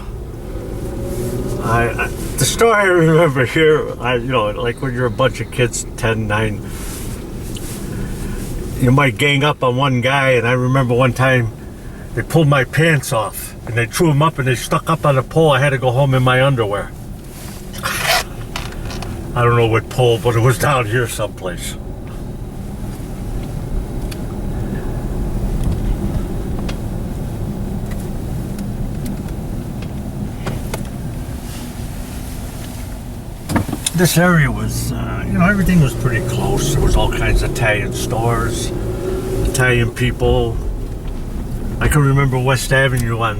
the store I remember here, like when you're a bunch of kids, 10, 9, you might gang up on one guy, and I remember one time they pulled my pants off and they threw them up and they stuck up on a pole. I had to go home in my underwear. I don't know what pole, but it was down here someplace. This area was, everything was pretty close. There was all kinds of Italian stores, Italian people. I can remember West Avenue on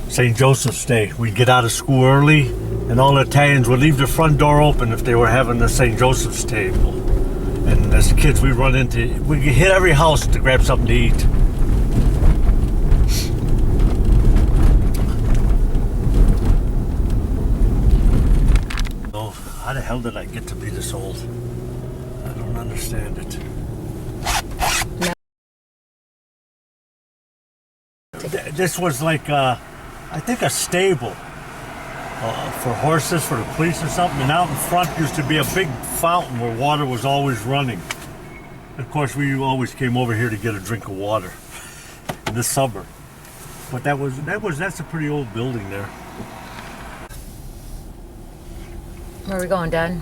St. Joseph's Day. We'd get out of school early, and all the Italians would leave the front door open if they were having the St. Joseph's table. And as kids, we'd hit every house to grab something to eat. How the hell did I get to be this old? I don't understand it. This was like, I think a stable for horses, for the police or something. And out in front used to be a big fountain where water was always running. Of course, we always came over here to get a drink of water in the summer. But that's a pretty old building there. Where are we going, Dad?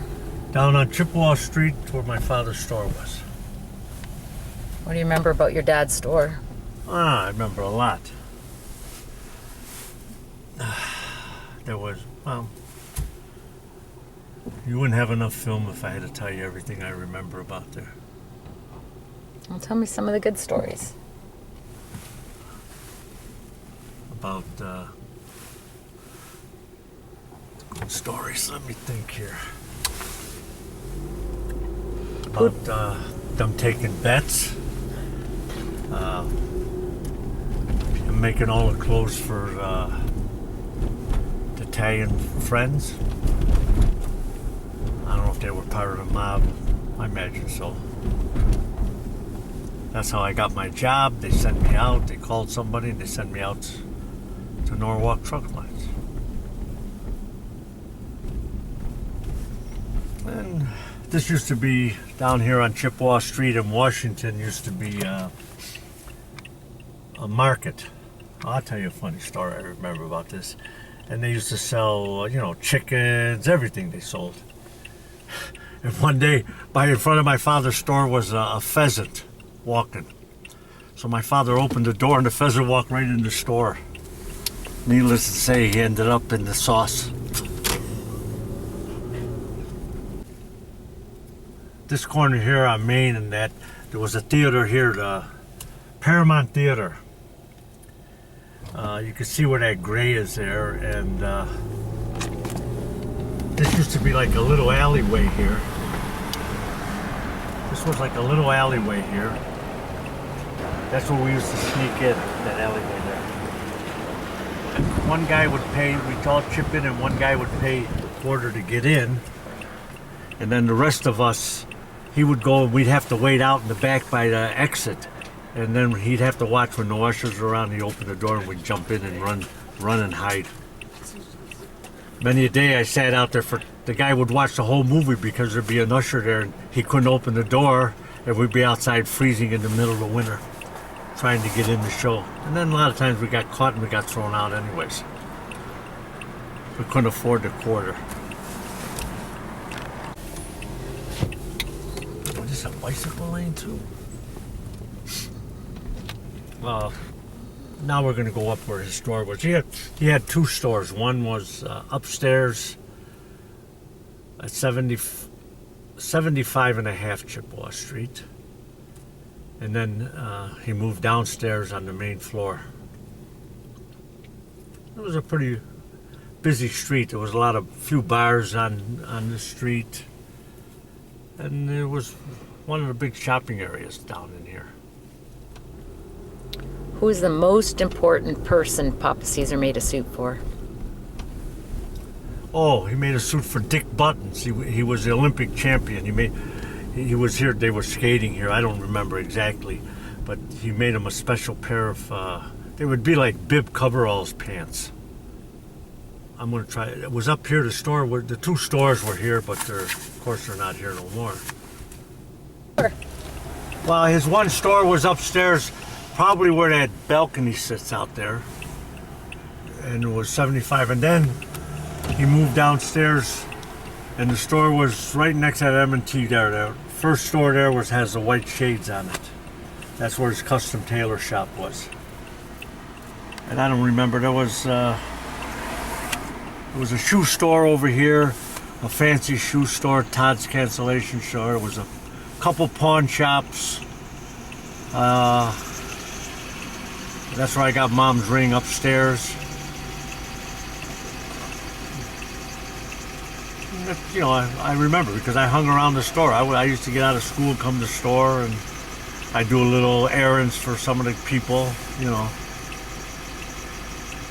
Down on Chippewa Street where my father's store was. What do you remember about your dad's store? I remember a lot. There was, you wouldn't have enough film if I had to tell you everything I remember about there. Well, tell me some of the good stories. About, good stories, let me think here. About them taking bets. And making all the clothes for the Italian friends. I don't know if they were part of the mob. I imagine so. That's how I got my job. They sent me out. They called somebody and they sent me out to Norwalk Truck Lines. And this used to be down here on Chippewa Street in Washington. Used to be a market. I'll tell you a funny story I remember about this. And they used to sell, chickens, everything they sold. And one day, in front of my father's store was a pheasant walking. So my father opened the door and the pheasant walked right in the store. Needless to say, he ended up in the sauce. this corner here on Main and that, there was a theater here, the Paramount Theater. You can see where that gray is there, and this used to be like a little alleyway here. This was like a little alleyway here. That's where we used to sneak in, that alleyway there. And one guy would pay, we'd all chip in, and one guy would pay a quarter to get in. And then the rest of us, he would go and we'd have to wait out in the back by the exit. And then he'd have to watch when the ushers were around, he'd open the door and we'd jump in and run and hide. Many a day I sat out there for, the guy would watch the whole movie because there'd be an usher there and he couldn't open the door and we'd be outside freezing in the middle of the winter trying to get in the show. And then a lot of times we got caught and we got thrown out anyways. We couldn't afford the quarter. Oh, this is a bicycle lane too? Now we're going to go up where his store was. He had two stores. One was upstairs at 75 and a half Chippewa Street. And then he moved downstairs on the main floor. It was a pretty busy street. There was a few bars on the street. And it was one of the big shopping areas down in here. Who is the most important person Papa Caesar made a suit for? Oh, he made a suit for Dick Buttons. He was the Olympic champion. He was here. They were skating here. I don't remember exactly, but he made him a special pair of. They would be like bib coveralls pants. I'm gonna try. It was up here. The store where the two stores were here, but of course they're not here no more. Sure. Well, his one store was upstairs. Probably where that balcony sits out there, and it was 75. And then he moved downstairs, and the store was right next to that M&T there. The first store there has the white shades on it. That's where his custom tailor shop was. And I don't remember. There was a shoe store over here, a fancy shoe store, Todd's Cancellation Store. There was a couple pawn shops. That's where I got Mom's ring upstairs. You know, I remember because I hung around the store. I used to get out of school, come to the store, and I'd do a little errands for some of the people, you know.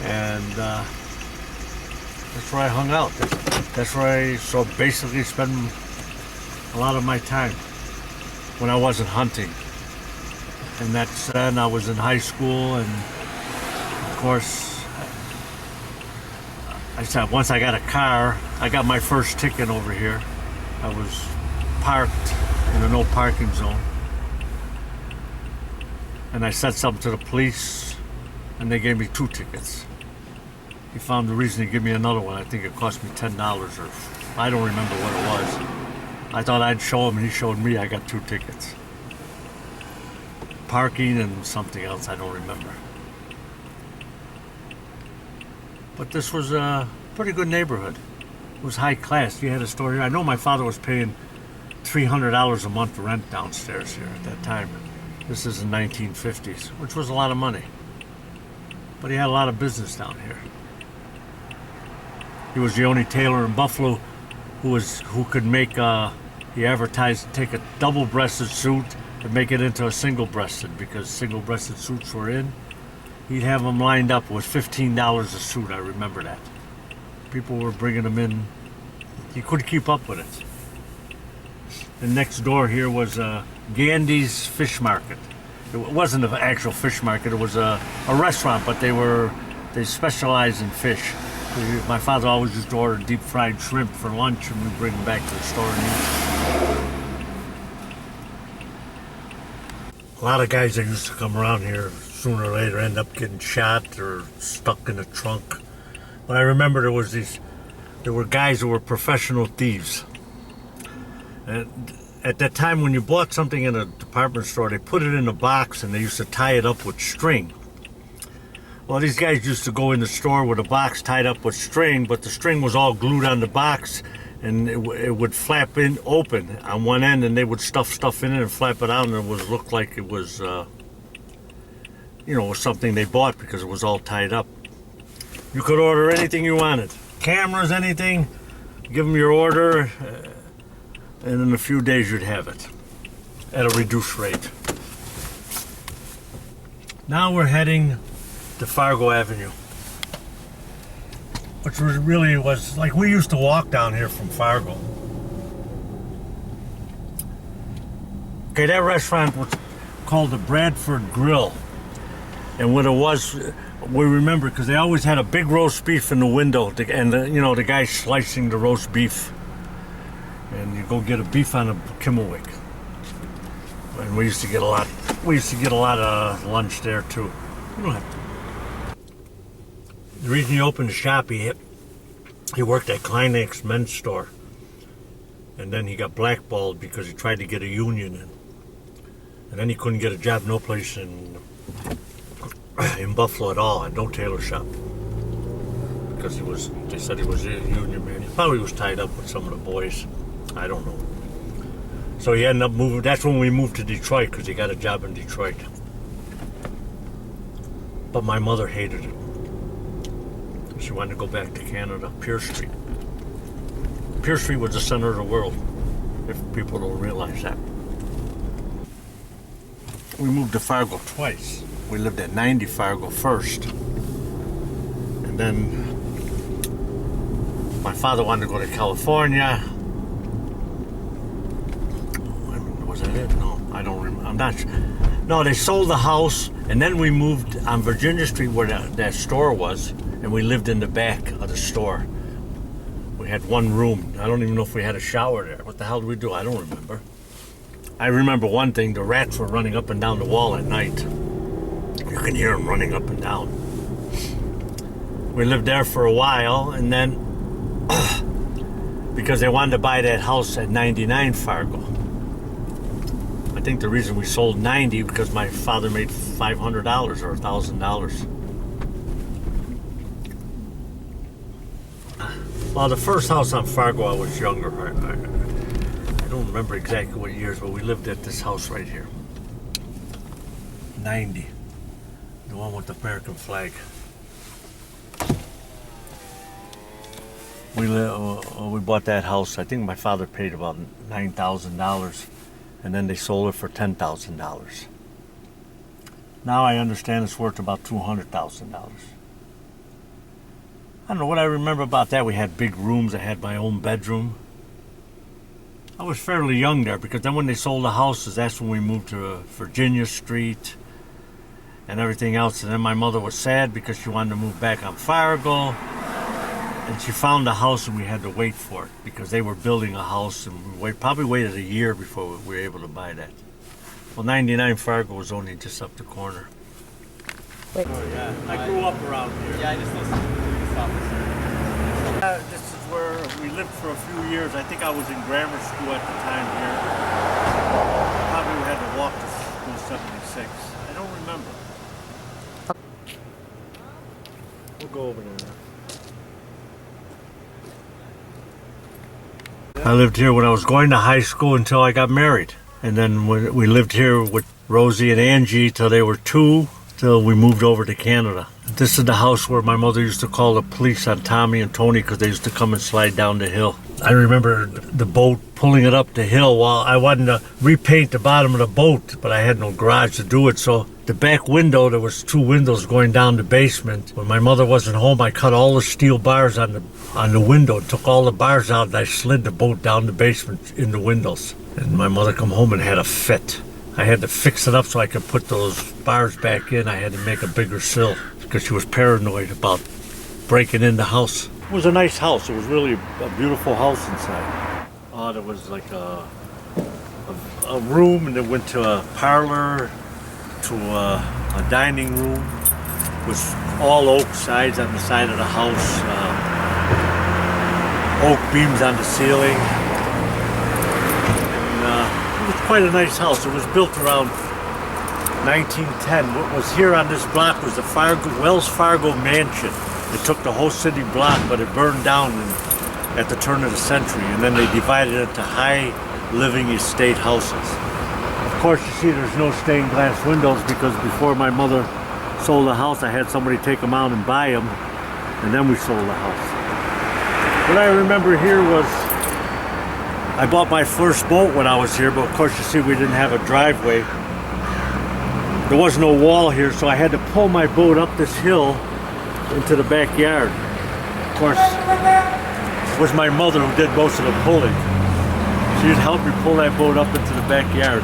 And that's where I hung out. That's where I basically spent a lot of my time when I wasn't hunting. And that's then I was in high school, and of course, I said once I got a car, I got my first ticket over here. I was parked in a no parking zone, and I said something to the police, and they gave me 2 tickets. He found the reason to give me another one. I think it cost me $10, or I don't remember what it was. I thought I'd show him, and he showed me. I got 2 tickets. Parking and something else, I don't remember. But this was a pretty good neighborhood. It was high class. You had a store here. I know my father was paying $300 a month rent downstairs here at that time. This is the 1950s, which was a lot of money. But he had a lot of business down here. He was the only tailor in Buffalo who could make he advertised take a double-breasted suit and make it into a single-breasted, because single-breasted suits were in. He'd have them lined up with $15 a suit. I remember that. People were bringing them in. He couldn't keep up with it. And next door here was Gandy's Fish Market. It wasn't an actual fish market. It was a restaurant, but they specialized in fish. My father always used to order deep-fried shrimp for lunch, and we'd bring them back to the store and eat. A lot of guys that used to come around here sooner or later end up getting shot or stuck in the trunk. But I remember there were guys who were professional thieves. And at that time, when you bought something in a department store, they put it in a box and they used to tie it up with string. Well, these guys used to go in the store with a box tied up with string, but the string was all glued on the box, and it would flap in open on one end, and they would stuff stuff in it and flap it out, and it would look like it was, something they bought because it was all tied up. You could order anything you wanted, cameras, anything. Give them your order, and in a few days you'd have it at a reduced rate. Now we're heading to Fargo Avenue, which really was like we used to walk down here from Fargo. Okay, that restaurant was called the Bradford Grill, and what it was, we remember because they always had a big roast beef in the window, and the guy slicing the roast beef, and you go get a beef on a Kimmelwick. And we used to get a lot. We used to get a lot of lunch there too. You don't have to. The reason he opened the shop, he worked at Kleinek's men's store, and then he got blackballed because he tried to get a union in, and then he couldn't get a job no place in Buffalo at all, at no tailor shop, because they said he was a union man. He probably was tied up with some of the boys. I don't know. So he ended up moving. That's when we moved to Detroit, because he got a job in Detroit. But my mother hated it. She wanted to go back to Canada. Pierce Street. Pierce Street was the center of the world, if people don't realize that. We moved to Fargo twice. We lived at 90 Fargo first. And then my father wanted to go to California. Was that it? No, I don't remember. I'm not sure. No, they sold the house, and then we moved on Virginia Street where that store was, and we lived in the back of the store. We had one room. I don't even know if we had a shower there. What the hell did we do? I don't remember. I remember one thing. The rats were running up and down the wall at night. You can hear them running up and down. We lived there for a while, and then because they wanted to buy that house at 99 Fargo. I think the reason we sold 90 because my father made $500 or $1,000. Well, the first house on Fargo, I was younger. I don't remember exactly what years, but we lived at this house right here. 90. The one with the American flag. We bought that house. I think my father paid about $9,000, and then they sold it for $10,000. Now I understand it's worth about $200,000. I don't know what I remember about that. We had big rooms. I had my own bedroom. I was fairly young there because then when they sold the houses, that's when we moved to Virginia Street and everything else. And then my mother was sad because she wanted to move back on Fargo. And she found a house and we had to wait for it because they were building a house, and we probably waited a year before we were able to buy that. Well, 99 Fargo was only just up the corner. Wait. Oh, yeah. I grew up around here. Yeah, I just listened to the stuff. This is where we lived for a few years. I think I was in grammar school at the time here. Probably had to walk to school 76. I don't remember. We'll go over there. I lived here when I was going to high school until I got married. And then we lived here with Rosie and Angie till they were 2, till we moved over to Canada. This is the house where my mother used to call the police on Tommy and Tony because they used to come and slide down the hill. I remember the boat pulling it up the hill while I wanted to repaint the bottom of the boat, but I had no garage to do it. So the back window, there was 2 windows going down the basement. When my mother wasn't home, I cut all the steel bars on the window, took all the bars out, and I slid the boat down the basement in the windows. And my mother come home and had a fit. I had to fix it up so I could put those bars back in. I had to make a bigger sill because she was paranoid about breaking in the house. It was a nice house. It was really a beautiful house inside. There was like a room, and it went to a parlor, to a dining room. It was all oak sides on the side of the house, oak beams on the ceiling. It was quite a nice house. It was built around 1910. What was here on this block was the Wells Fargo Mansion. It took the whole city block, but it burned down in at the turn of the century, and then they divided it into high living estate houses. Of course, you see there's no stained glass windows because before my mother sold the house, I had somebody take them out and buy them, and then we sold the house. What I remember here was I bought my first boat when I was here, but of course you see we didn't have a driveway. There was no wall here, so I had to pull my boat up this hill into the backyard. Of course, it was my mother who did most of the pulling. She'd help me pull that boat up into the backyard.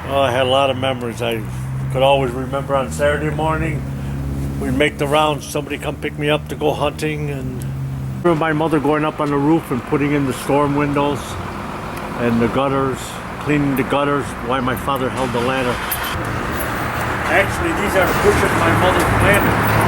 Oh, I had a lot of memories. I could always remember on Saturday morning, we'd make the rounds, somebody come pick me up to go hunting, and I remember my mother going up on the roof and putting in the storm windows and the gutters, cleaning the gutters while my father held the ladder. Actually, these are bushes my mother planted.